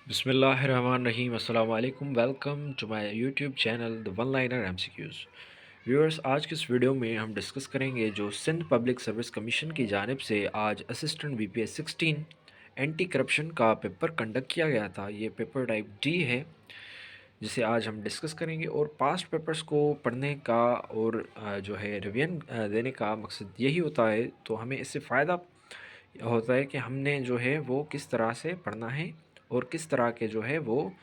बिस्मिल्लाहिर्रहमानिर्रहीम अस्सलाम वालेकुम welcome to my YouTube channel the one liner MCQs. Viewers, आज की इस वीडियो में हम डिस्कस करेंगे जो सिंध पब्लिक सर्विस कमीशन की जानिब से आज असिस्टेंट बीपीएस 16 एंटी करप्शन का पेपर कंडक्ट किया गया था। ये पेपर टाइप डी है जिसे आज हम डिस्कस करेंगे। और पास्ट पेपर्स को पढ़ने का और जो है रिवीजन देने का मकसद यही होता है, तो हमें इससे फ़ायदा होता है कि हमने जो है वो किस तरह से पढ़ना है और किस तरह के जो है वो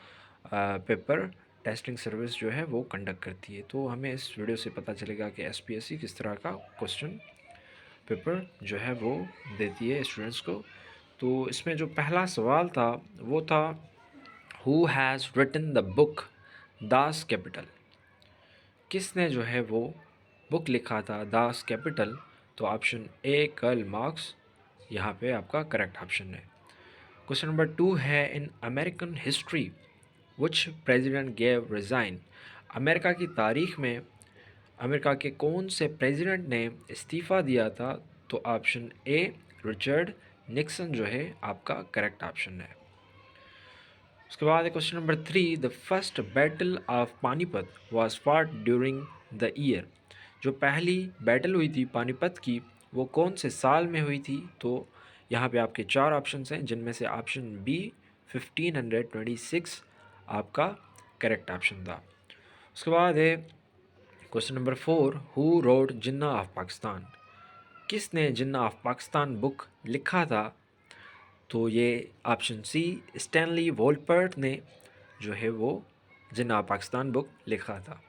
पेपर टेस्टिंग सर्विस जो है वो कंडक्ट करती है। तो हमें इस वीडियो से पता चलेगा कि एसपीएससी किस तरह का क्वेश्चन पेपर जो है वो देती है स्टूडेंट्स को। तो इसमें जो पहला सवाल था वो था, who has written the book Das Kapital. किसने जो है वो बुक लिखा था दास कैपिटल? तो ऑप्शन ए कार्ल मार्क्स यहाँ पे आपका करेक्ट ऑप्शन है। क्वेश्चन नंबर 2 है, in American history which president gave resign. America की तारीख में अमेरिका के कौन से प्रेसिडेंट ने इस्तीफ़ा दिया था? तो ऑप्शन ए रिचर्ड निक्सन जो है आपका करेक्ट ऑप्शन है। उसके बाद है question number 3, the first battle of Panipat was fought during the year. जो पहली बैटल हुई थी पानीपत की वो कौन से साल में हुई थी? तो यहाँ पे आपके चार ऑप्शंस हैं जिनमें से ऑप्शन बी 1526 आपका करेक्ट ऑप्शन था। उसके बाद है question number 4, who wrote Jinnah of Pakistan. किसने जिन्ना ऑफ पाकिस्तान बुक लिखा था? तो ये ऑप्शन सी स्टैनली वोल्पर्ट ने जो है वो जिन्ना ऑफ पाकिस्तान बुक लिखा था।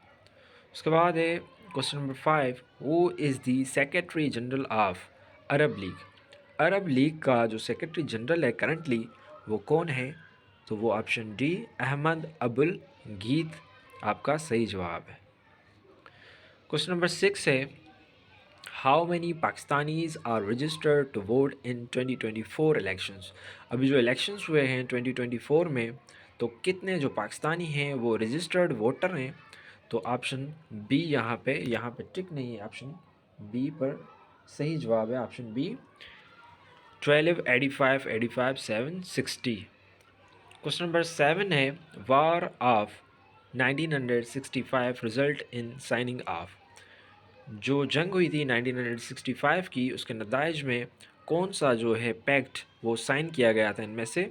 उसके बाद है question number 5, who is the secretary general of Arab league. Arab league का जो सेक्रेटरी जनरल है करंटली वो कौन है? तो वो ऑप्शन डी अहमद अबुल गीत आपका सही जवाब है। क्वेश्चन नंबर 6 है, how many Pakistanis are registered to vote in 2024 elections. अभी जो इलेक्शंस हुए हैं 2024 में, तो कितने जो पाकिस्तानी हैं वो रजिस्टर्ड वोटर हैं? तो ऑप्शन बी यहाँ पे टिक नहीं है, ऑप्शन बी पर सही जवाब है ऑप्शन बी 12, 85, 85, 760। क्वेश्चन नंबर 7 है, war of 1965 result in signing off. जो जंग हुई थी 1965 की उसके नताइज में कौन सा जो है पैक्ट वो साइन किया गया था इनमें से?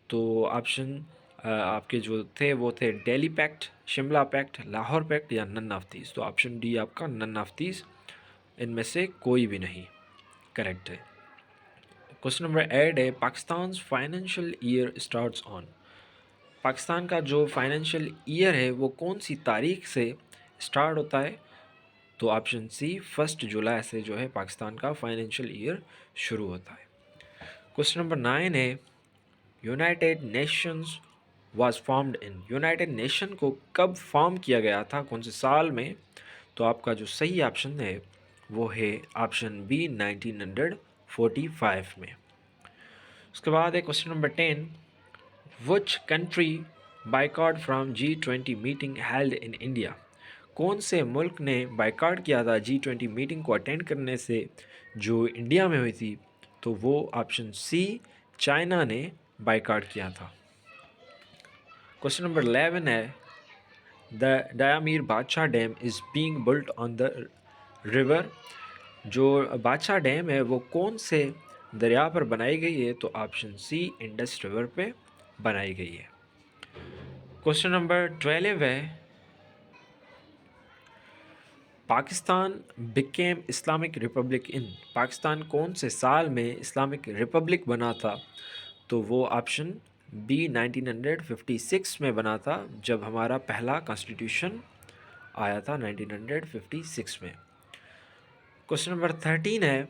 तो ऑप्शन आपके जो थे वो थे Delhi pact, Shimla pact, Lahore pact या नन ऑफ दीज। तो ऑप्शन डी आपका नन ऑफ दीज, इनमें से कोई भी नहीं करेक्ट है। क्वेश्चन नंबर 8 है, Pakistan financial year starts on. Pakistan का जो फाइनेंशियल ईयर है वो कौन सी तारीख से स्टार्ट होता है? तो ऑप्शन सी 1 जुलाई से जो है पाकिस्तान का फाइनेंशियल ईयर शुरू होता है। क्वेश्चन नंबर 9 है, United Nations was formed in. United nation को कब फॉर्म किया गया था, कौन से साल में? तो आपका जो सही ऑप्शन है वो है ऑप्शन बी 1945 में। उसके बाद है question number 10, which country boycott from G20 meeting held in India. कौन से मुल्क ने बाइकआउट किया था G20 मीटिंग को अटेंड करने से जो इंडिया में हुई थी? तो वो ऑप्शन सी चाइना ने बाइकआउट किया था। क्वेश्चन नंबर 11 है, द डायामीर बादशाह dam is being built on the river. जो बादशाह डैम है वो कौन से दरिया पर बनाई गई है? तो ऑप्शन सी इंडस रिवर पे बनाई गई है। क्वेश्चन नंबर 12 है, पाकिस्तान बिकेम इस्लामिक रिपब्लिक इन। पाकिस्तान कौन से साल में इस्लामिक रिपब्लिक बना था? तो वो ऑप्शन बी 1956 में बना था, जब हमारा पहला कॉन्स्टिट्यूशन आया था 1956 में। क्वेश्चन नंबर 13 है,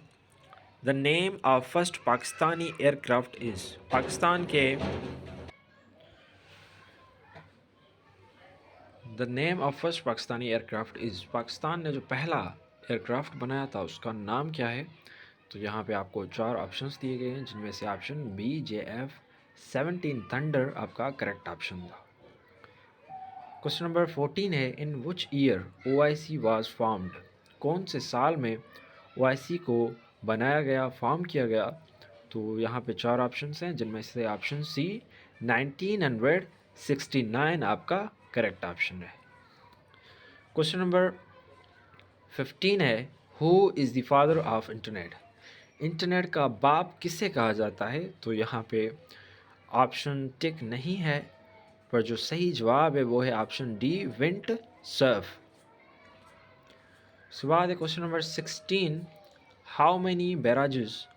the name of first Pakistani aircraft is. The name of first Pakistani aircraft is. Pakistan ने जो पहला एयरक्राफ्ट बनाया था उसका नाम क्या है? तो यहाँ पे आपको चार ऑप्शंस दिए गए हैं जिनमें से ऑप्शन बी JF-17 थंडर आपका करेक्ट ऑप्शन था। क्वेश्चन नंबर 14 है, in which year OIC was formed. कौन से साल में OIC को बनाया गया, फॉर्म किया गया? तो यहाँ पे चार ऑप्शंस हैं जिनमें से ऑप्शन सी 1969 आपका करेक्ट ऑप्शन है। क्वेश्चन नंबर 15 है, who is the father of internet? Internet का बाप किसे कहा जाता है? तो यहाँ पे ऑप्शन टिक नहीं है, पर जो सही जवाब है वो है ऑप्शन डी, विंट सर्फ। उसके बाद है क्वेश्चन नंबर 16, हाउ मैनी बैराजेस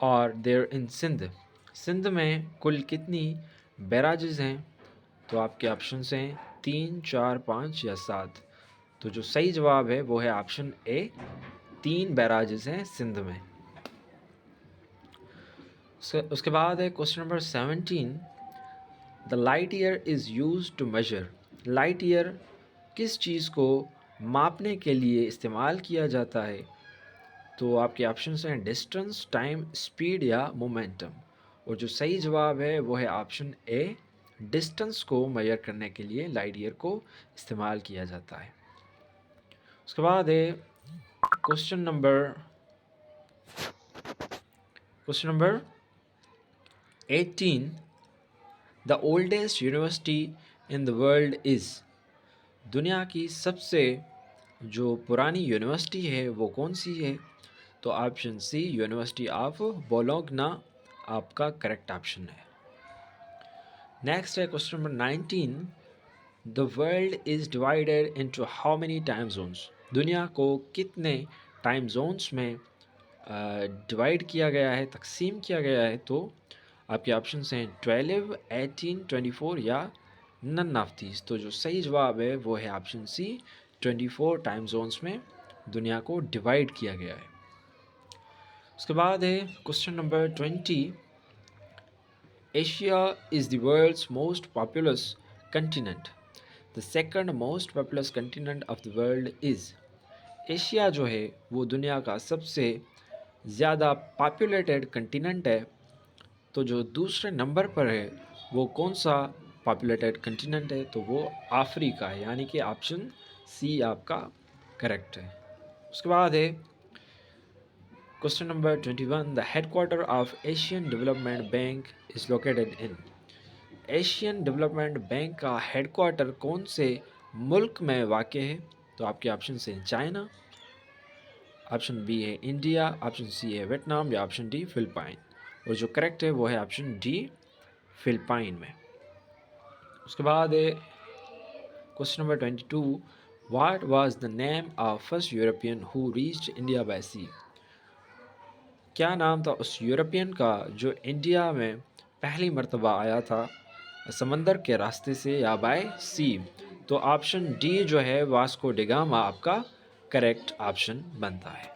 और देयर इन सिंध? सिंध में कुल कितनी बैराजेस हैं? तो आपके ऑप्शन हैं 3, 4, 5 या 7। तो जो सही जवाब है वो है ऑप्शन ए, 3 बैराजेस हैं सिंध में। उसके बाद है question number 17, the light year is use to measure? Light year किस चीज़ को मापने के लिए इस्तेमाल किया जाता है? तो आपके ऑप्शंस हैं डिस्टेंस, टाइम, स्पीड या मोमेंटम। और जो सही जवाब है वो है ऑप्शन ए, डिस्टेंस को मेजर करने के लिए लाइट ईयर को इस्तेमाल किया जाता है। उसके बाद है question number 18, the oldest university in the world is? दुनिया की सबसे जो पुरानी यूनिवर्सिटी है वो कौन सी है? तो option C, university of Bologna आपका करेक्ट ऑप्शन है। नेक्स्ट है question number 19, the world is divided into how many time zones? दुनिया को कितने टाइम जोन्स में डिवाइड किया गया है, तकसीम किया गया है? तो आपके ऑप्शन हैं 12, 18, 24 या नन ऑफ दीज। तो जो सही जवाब है वो है ऑप्शन सी, 24 टाइम जोन्स में दुनिया को डिवाइड किया गया है। उसके बाद है question number 20, Asia is the world's most populous continent? The second most populous continent of the world is? Asia जो है वो दुनिया का सबसे ज़्यादा पॉपुलेटेड कंटिनेंट है। तो जो दूसरे नंबर पर है वो कौन सा पॉपुलेटेड कंटिनेंट है? तो वो अफ्रीका है, यानी कि ऑप्शन सी आपका करेक्ट है। उसके बाद है question number 21, the headquarter of Asian development bank is located in? Asian development bank का हेडक्वार्टर कौन से मुल्क में वाक़ है? तो आपके ऑप्शन हैं चाइना, ऑप्शन बी है इंडिया, ऑप्शन सी है वियतनाम या ऑप्शन डी फिलिपाइन। और जो करेक्ट है वो है ऑप्शन डी, फिलिपाइन में। उसके बाद है question number 22, what was the name of first European who reached India by sea? क्या नाम था उस यूरोपियन का जो इंडिया में पहली मर्तबा आया था समंदर के रास्ते से या बाय सी? तो ऑप्शन डी जो है वास्को डिगामा आपका करेक्ट ऑप्शन बनता है।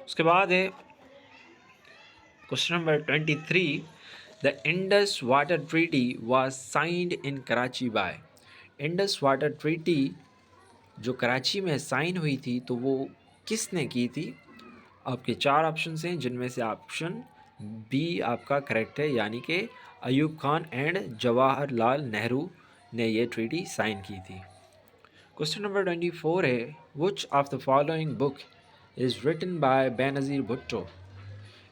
उसके बाद है question number 23, the Indus water treaty was signed in Karachi by? Indus water treaty जो कराची में साइन हुई थी तो वो किसने की थी? आपके 4 ऑप्शन हैं जिनमें से ऑप्शन बी आपका करेक्ट है, यानी कि अयूब खान एंड जवाहरलाल नेहरू ने ये ट्रीटी साइन की थी। क्वेश्चन नंबर 24 है, which of the following book is written by Benazir Bhutto?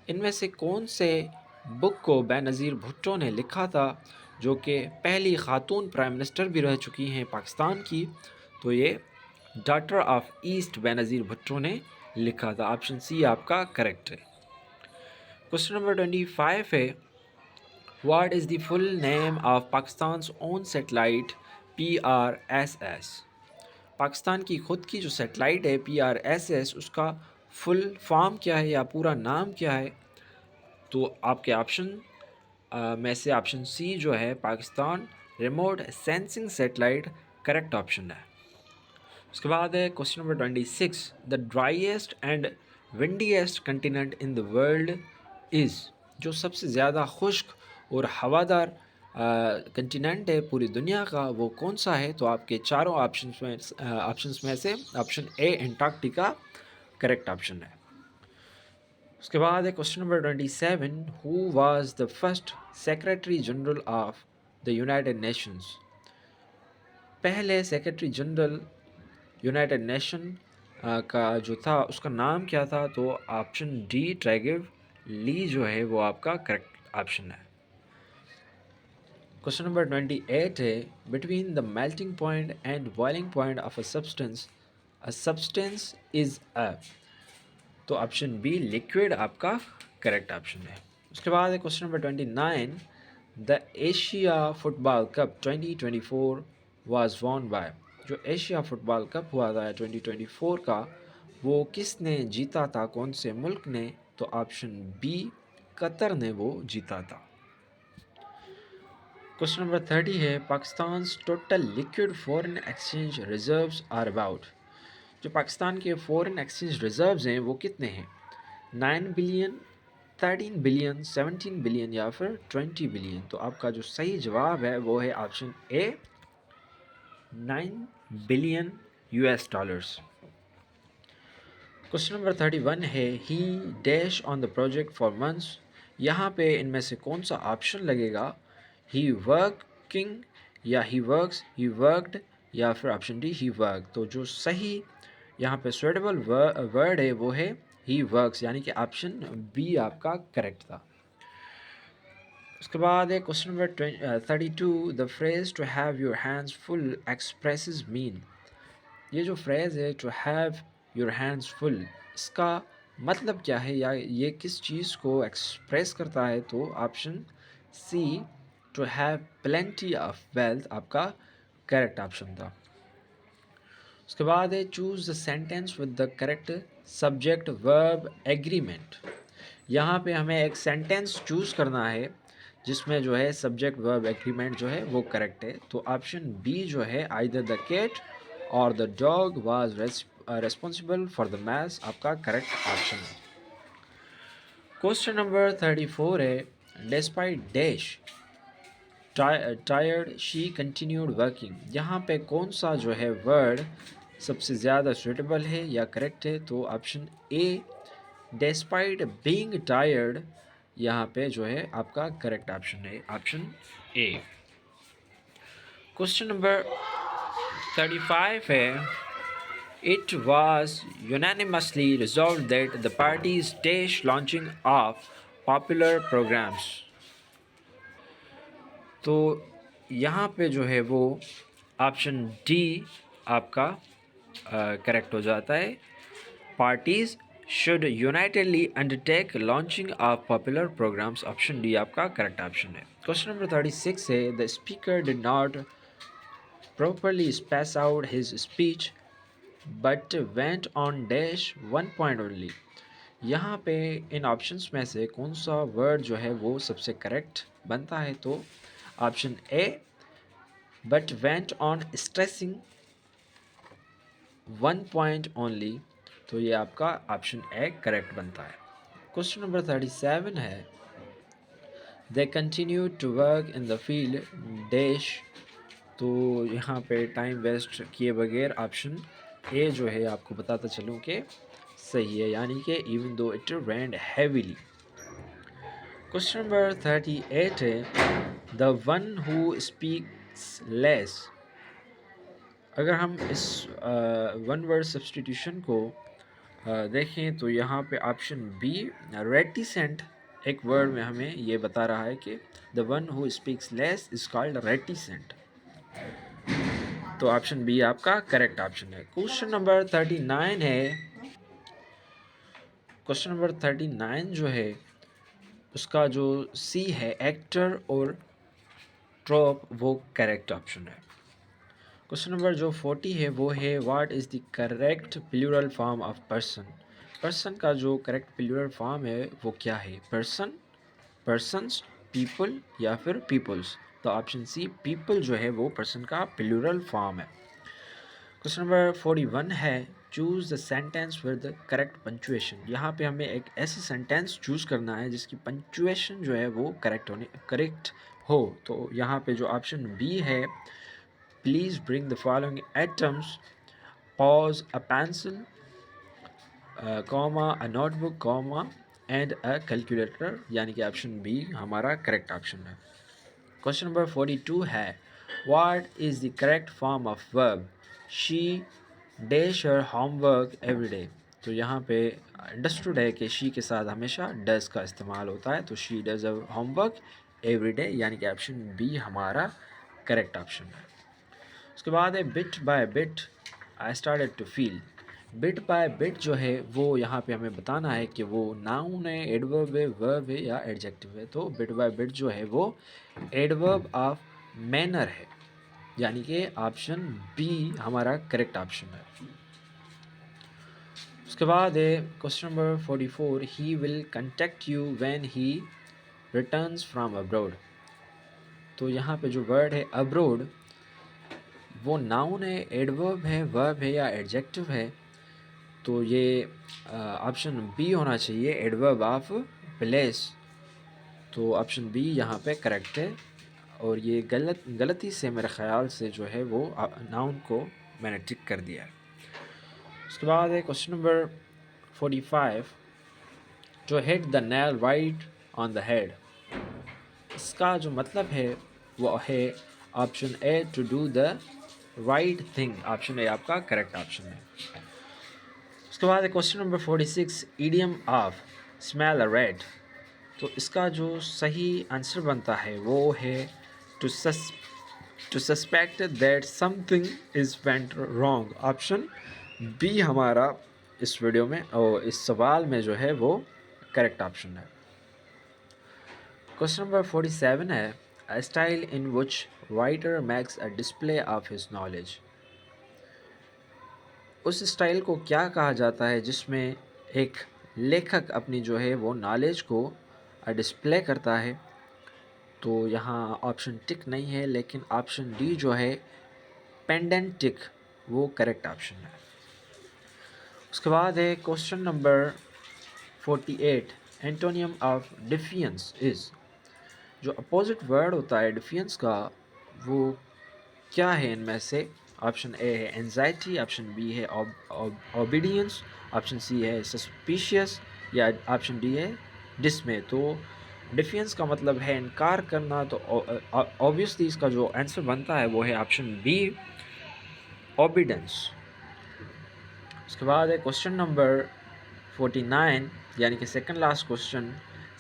इनमें से कौन से बुक को बेनज़ीर भुट्टो ने लिखा था, जो कि पहली खातून प्राइम मिनिस्टर भी रह चुकी हैं पाकिस्तान की? तो ये daughter of east Benazir Bhutto ने लिखा था। ऑप्शन सी आपका करेक्ट है। क्वेश्चन नंबर 25 है, what is the full name of Pakistan's own satellite PRSS? Pakistan की ख़ुद की जो सैटेलाइट है PRSS, उसका फुल फॉर्म क्या है या पूरा नाम क्या है? तो आपके ऑप्शन में से ऑप्शन सी जो है Pakistan remote sensing satellite correct option है। उसके बाद है question number 26, the driest and windiest continent in the world is? जो सबसे ज़्यादा खुश्क और हवादार कंटिनेंट है पूरी दुनिया का वो कौन सा है? तो आपके चारों ऑप्शंस में से option A Antarctica correct option है। उसके बाद है question number 27, who was the first secretary general of the United Nations? पहले सेक्रेटरी जनरल यूनाइटेड नेशन का जो था उसका नाम क्या था? तो ऑप्शन डी ट्रैगिव ली जो है वो आपका करेक्ट ऑप्शन है। क्वेश्चन नंबर 28 है, between the melting point and boiling point of a substance is a, तो ऑप्शन बी लिक्विड आपका करेक्ट ऑप्शन है। उसके बाद है question number 29, the Asia football cup 2024 was won by, जो एशिया फुटबॉल कप हुआ था 2024 का, वो किसने जीता था, कौन से मुल्क ने, तो ऑप्शन बी कतर ने वो जीता था। क्वेश्चन नंबर 30 है, Pakistan total liquid foreign exchange reserves are about, जो पाकिस्तान के फॉरेन एक्सचेंज रिजर्व्स हैं वो कितने हैं, 9 बिलियन, 13 बिलियन, 17 बिलियन या फिर 20 बिलियन। तो आपका जो सही जवाब है वो है ऑप्शन ए, 9 billion US dollars. Question number 31 है, ही dash on the project for months, यहाँ पे इनमें से कौन सा ऑप्शन लगेगा, ही वर्किंग या ही वर्क्स, ही वर्कड या फिर ऑप्शन डी ही वर्क। तो जो सही यहाँ पे सुटेबल वर्ड है वो है ही वर्क्स, यानी कि ऑप्शन बी आपका करेक्ट था। उसके बाद है question number 32, the phrase to have your hands full expresses mean, ये जो फ्रेज़ है to have your hands full, इसका मतलब क्या है या ये किस चीज़ को एक्सप्रेस करता है, तो option C to have plenty of wealth आपका करेक्ट ऑप्शन था। उसके बाद है choose the sentence with the correct subject verb agreement, यहाँ पे हमें एक सेंटेंस चूज़ करना है जिसमें जो है सब्जेक्ट वर्ब एग्रीमेंट जो है वो करेक्ट है। तो ऑप्शन बी जो है आइदर द कैट और the dog was responsible for the maths आपका करेक्ट ऑप्शन है। क्वेश्चन नंबर 34 है, despite dash tired she continued working, यहाँ पे कौन सा जो है वर्ड सबसे ज़्यादा सुटेबल है या करेक्ट है, तो option A despite being tired यहाँ पे जो है आपका करेक्ट ऑप्शन है, ऑप्शन ए। क्वेश्चन नंबर 35 है, it was unanimously resolve that the parties dash launching of popular programmes, तो यहाँ पे जो है वो ऑप्शन डी आपका करेक्ट हो जाता है, parties should unitedly undertake launching of popular programmes, option D आपका करेक्ट ऑप्शन है। क्वेश्चन नंबर 36 है, the speaker did not properly space out his speech but went on dash one point only, यहाँ पे इन options में से कौन सा word जो है वो सबसे करेक्ट बनता है, तो option A but went on stressing 1 point only, तो ये आपका ऑप्शन ए करेक्ट बनता है। क्वेश्चन नंबर 37 है, they continue to work in the field dash, तो यहाँ पे टाइम वेस्ट किए बगैर ऑप्शन ए जो है आपको बताता चलूँ कि सही है, यानी कि even though it red heavily. Question number 38 है, the one who speaks less, अगर हम इस वन वर्ड सब्सटीट्यूशन को देखें तो यहाँ पे ऑप्शन बी रेटिसेंट एक वर्ड में हमें ये बता रहा है कि the one who speaks less is called reticent, तो ऑप्शन बी आपका करेक्ट ऑप्शन है। क्वेश्चन नंबर 39 है, क्वेश्चन नंबर 39 जो है उसका जो सी है एक्टर और ट्रॉप वो करेक्ट ऑप्शन है। क्वेश्चन नंबर जो 40 है वो है, what is the correct plural form of person, person का जो करेक्ट प्लूरल फॉर्म है वो क्या है, पर्सन, पर्सन्स, पीपल या फिर पीपल्स, तो ऑप्शन सी पीपल जो है वो पर्सन का प्लूरल फॉर्म है। क्वेश्चन नंबर 41 है, choose the sentence with the correct punctuation, यहाँ पे हमें एक ऐसा सेंटेंस चूज़ करना है जिसकी पंचुएशन जो है वो करेक्ट हो, तो यहाँ पे जो ऑप्शन बी है, please bring the following items, pause a pencil, comma a notebook, comma and a calculator, यानी कि ऑप्शन बी हमारा करेक्ट ऑप्शन है। क्वेश्चन नंबर 42 है, what is the correct form of verb, she dash her homework every day, तो यहाँ पे understood है कि शी के साथ हमेशा डज का इस्तेमाल होता है, तो she does her homework every day, यानी कि ऑप्शन बी हमारा करेक्ट ऑप्शन है। उसके बाद है bit by bit I started to feel. Bit by bit जो है वो यहाँ पे हमें बताना है कि वो नाउन है, एडवर्ब है, वर्ब है या एडजेक्टिव है। तो बिट बाय बिट जो है वो एडवर्ब ऑफ मैनर है, यानी कि ऑप्शन बी हमारा करेक्ट ऑप्शन है। उसके बाद है question number 44, he will contact you when he returns from abroad. तो यहाँ पे जो वर्ड है अब्रॉड वो नाउन है, एडवर्ब है, वर्ब है या एडजेक्टिव है। तो ये ऑप्शन बी होना चाहिए, एडवर्ब ऑफ प्लेस। तो ऑप्शन बी यहाँ पे करेक्ट है, और ये गलती से मेरे ख़्याल से जो है वो नाउन को मैंने टिक कर दिया है। उसके बाद है क्वेश्चन नंबर 45, जो hit the nail right on the head. इसका जो मतलब है वो है option A, to do the right thing. Option A आपका करेक्ट ऑप्शन है। उसके बाद है question number 46, idiom of smell a rat. तो इसका जो सही आंसर बनता है वो है to suspect that something is went wrong. Option B हमारा इस वीडियो में और इस सवाल में जो है वो करेक्ट ऑप्शन है। क्वेश्चन नंबर 47 है, a style in which writer makes a display of his knowledge. उस स्टाइल को क्या कहा जाता है जिसमें एक लेखक अपनी जो है वो नॉलेज को डिस्प्ले करता है। तो यहाँ ऑप्शन टिक नहीं है, लेकिन ऑप्शन डी जो है पेंडेंटिक वो करेक्ट ऑप्शन है। उसके बाद है question number 48, antonym of defiance is. जो अपोजिट वर्ड होता है डिफियंस का वो क्या है इनमें से। ऑप्शन ए है एंजाइटी, ऑप्शन बी है ओबीडियंस, ऑप्शन सी है सस्पिशियस या ऑप्शन डी है डिसमे। तो डिफेंस का मतलब है इनकार करना, तो ऑब्वियसली इसका जो आंसर बनता है वो है ऑप्शन बी, ओबीडेंस। उसके बाद है क्वेश्चन नंबर 49, यानी कि second last question,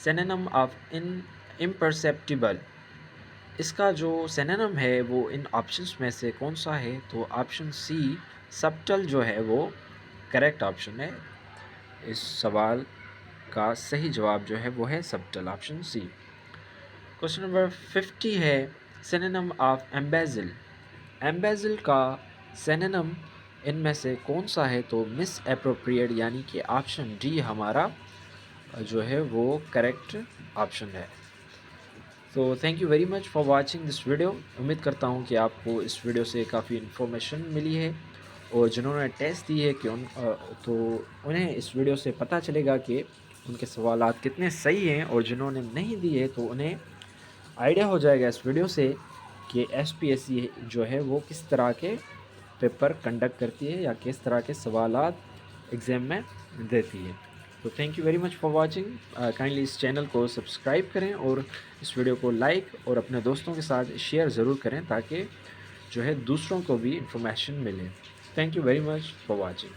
synonym of imperceptible. इसका जो सिनोनिम है वो इन ऑप्शंस में से कौन सा है। तो ऑप्शन सी सबटल जो है वो करेक्ट ऑप्शन है। इस सवाल का सही जवाब जो है वो है subtle, option C. Question number 50 है, सिनोनिम ऑफ एम्बेजिल। एम्बेजिल का सिनोनिम इनमें से कौन सा है। तो मिस एप्रोप्रिएट, यानी कि ऑप्शन डी हमारा जो है वो करेक्ट ऑप्शन है। तो thank you very much for watching this video. उम्मीद करता हूँ कि आपको इस वीडियो से काफ़ी इन्फॉर्मेशन मिली है, और जिन्होंने टेस्ट दी है कि तो उन्हें इस वीडियो से पता चलेगा कि उनके सवालात कितने सही हैं, और जिन्होंने नहीं दिए तो उन्हें आइडिया हो जाएगा इस वीडियो से कि एसपीएससी जो है वो किस तरह के पेपर कंडक्ट करती है या किस तरह के सवालात एग्ज़ाम में देती है। तो thank you very much for watching. Kindly इस चैनल को सब्सक्राइब करें और इस वीडियो को लाइक और अपने दोस्तों के साथ शेयर ज़रूर करें, ताकि जो है दूसरों को भी इंफॉर्मेशन मिले। Thank you very much for watching.